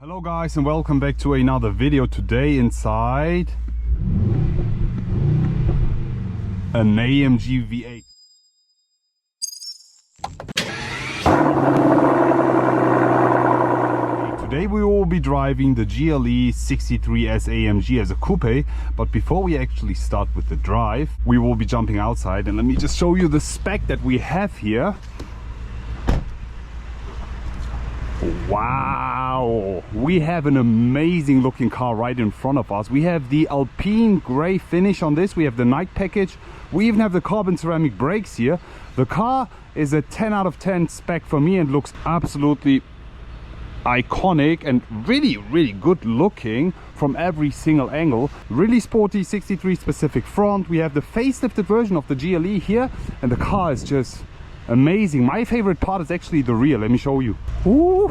Hello guys and welcome back to another video. Today inside an AMG V8. Today we will be driving the GLE 63S AMG as a coupe, but before we actually start with the drive, we will be jumping outside and let me just show you the spec that we have here. Wow, we have an amazing looking car right in front of us. We have the Alpine grey finish on this, we have the night package, we even have the carbon ceramic brakes here. The car is a 10 out of 10 spec for me and looks absolutely iconic and really good looking from every single angle. Really sporty 63 specific front. We have the facelifted version of the GLE here and the car is just amazing. My favorite part is actually the rear. Let me show you. Ooh,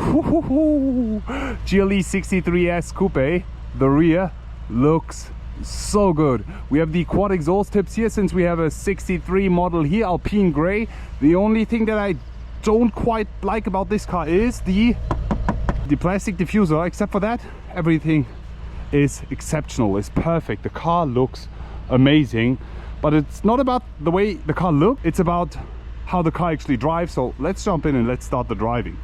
GLE 63S Coupe. The rear looks so good. We have the quad exhaust tips here since we have a 63 model here, Alpine grey. The only thing that I don't quite like about this car is the plastic diffuser. Except for that, everything is exceptional. It's perfect. The car looks amazing, but it's not about the way the car looks, it's about how the car actually drives. So let's jump in and let's start the driving.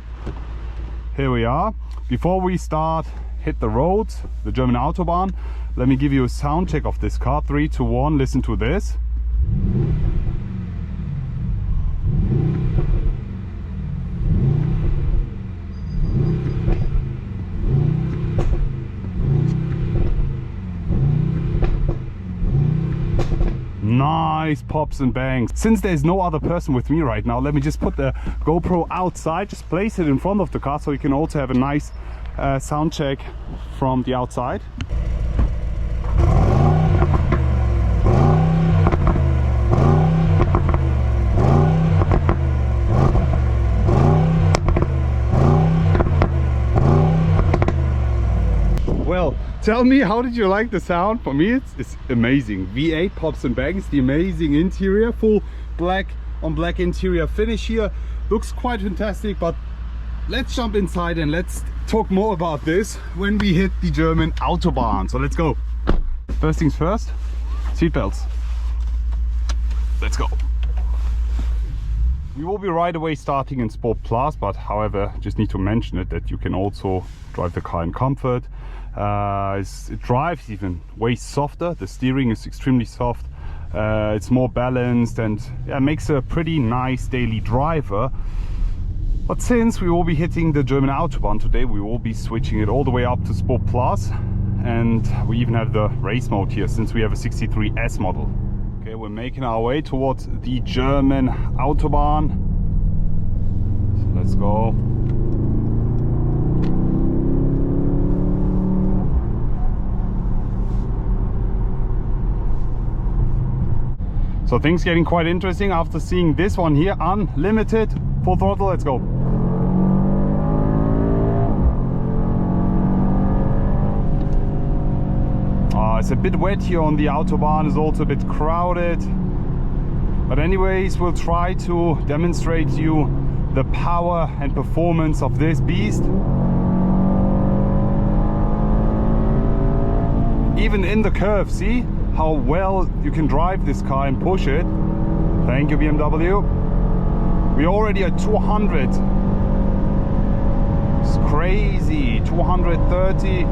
Here we are. Before we start, hit the roads, the German Autobahn, let me give you a sound check of this car. 3, 2, 1, listen to this. Nice pops and bangs. Since there's no other person with me right now, let me just put the GoPro outside, just place it in front of the car so you can also have a nice sound check from the outside. Well, tell me, how did you like the sound? For me, it's amazing. V8 pops and bangs, the amazing interior, full black on black interior finish here. Looks quite fantastic, but let's jump inside and let's talk more about this when we hit the German Autobahn. So let's go. First things first, seatbelts. Let's go. We will be right away starting in Sport Plus, but however, just need to mention it that you can also drive the car in comfort. It drives even way softer. The steering is extremely soft. It's more balanced and yeah, makes a pretty nice daily driver. But since we will be hitting the German Autobahn today, we will be switching it all the way up to Sport Plus, and we even have the race mode here since we have a 63S model. Okay, we're making our way towards the German Autobahn. So let's go. So things getting quite interesting after seeing this one here, unlimited, full throttle, let's go. It's a bit wet here on the Autobahn, it's also a bit crowded. But anyways, we'll try to demonstrate to you the power and performance of this beast. Even in the curve, see how well you can drive this car and push it. Thank you, BMW. We're already at 200. It's crazy. 230.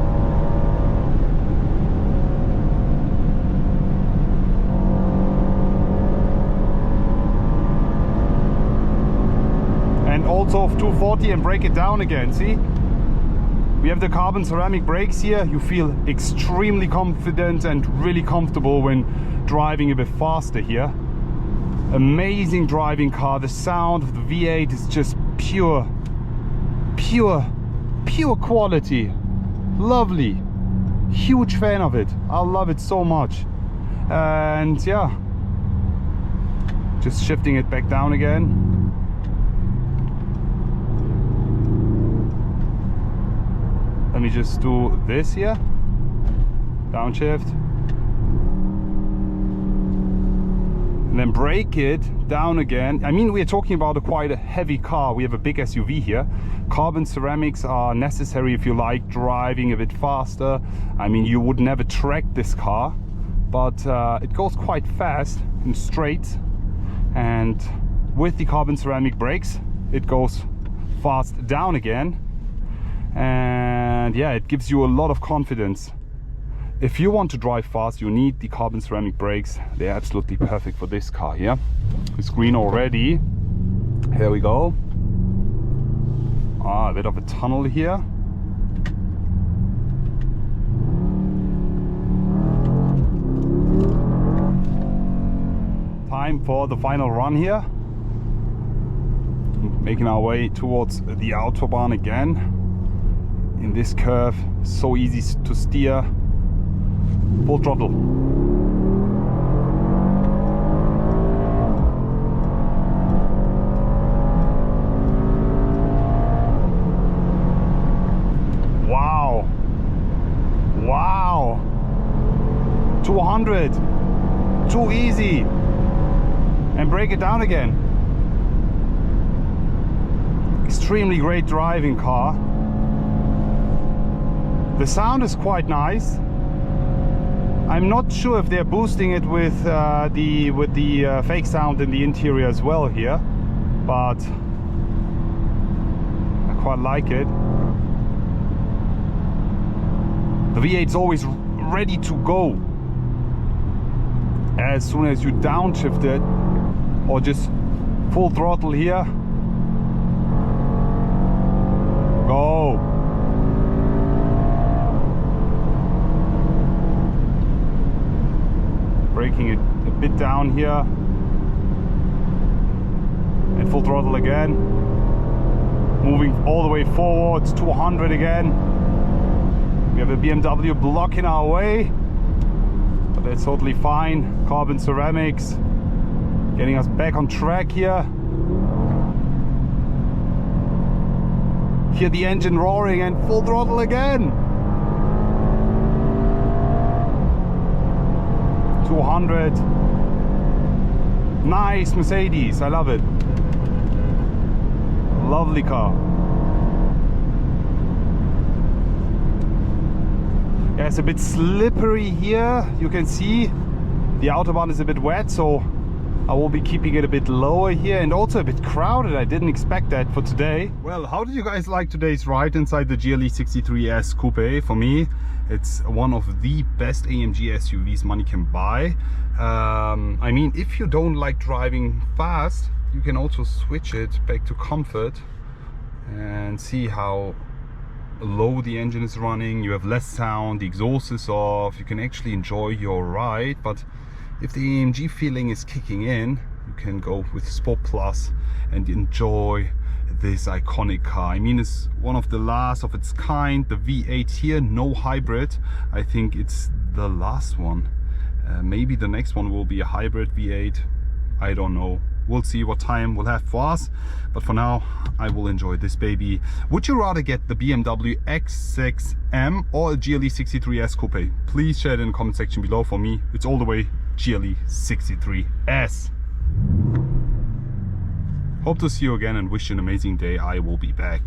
And also 240 and break it down again, see? We have the carbon ceramic brakes here. You feel extremely confident and really comfortable when driving a bit faster here. Amazing driving car. The sound of the V8 is just pure quality. Lovely. Huge fan of it. I love it so much. And yeah, just shifting it back down again. Let me just do this here, downshift. and then brake it down again. I mean, we're talking about quite a heavy car. We have a big SUV here. Carbon ceramics are necessary if you like driving a bit faster. I mean, you would never track this car, but it goes quite fast and straight, and with the carbon ceramic brakes it goes fast down again, and yeah, it gives you a lot of confidence. If you want to drive fast, you need the carbon ceramic brakes. They're absolutely perfect for this car here. It's green already. Here we go. A bit of a tunnel here. Time for the final run here. Making our way towards the Autobahn again. In this curve, so easy to steer. Full throttle. Wow. Wow. 200. Too easy. And brake it down again. Extremely great driving car. The sound is quite nice. I'm not sure if they're boosting it with the fake sound in the interior as well here, but I quite like it. The V8's always ready to go as soon as you downshift it, or just full throttle here. Go. Braking it a bit down here and full throttle again, moving all the way forwards to 100 again. We have a BMW blocking our way, but that's totally fine. Carbon ceramics getting us back on track here. Hear the engine roaring and full throttle again. 200. Nice Mercedes, I love it. Lovely car. Yeah, it's a bit slippery here. You can see the Autobahn is a bit wet, so I will be keeping it a bit lower here, and also a bit crowded. I didn't expect that for today. Well, how did you guys like today's ride inside the GLE 63 S Coupe? For me, it's one of the best AMG SUVs money can buy. I mean, if you don't like driving fast, you can also switch it back to comfort and see how low the engine is running. You have less sound, the exhaust is off, you can actually enjoy your ride. But if the AMG feeling is kicking in, you can go with Sport Plus and enjoy this iconic car. I mean, it's one of the last of its kind. The V8 here, no hybrid. I think it's the last one. Maybe the next one will be a hybrid V8. I don't know. We'll see what time will have for us, but for now I will enjoy this baby. Would you rather get the BMW X6M or a GLE 63 S Coupe? Please share it in the comment section below. For me, it's all the way GLE 63 S. Hope to see you again and wish you an amazing day. I will be back.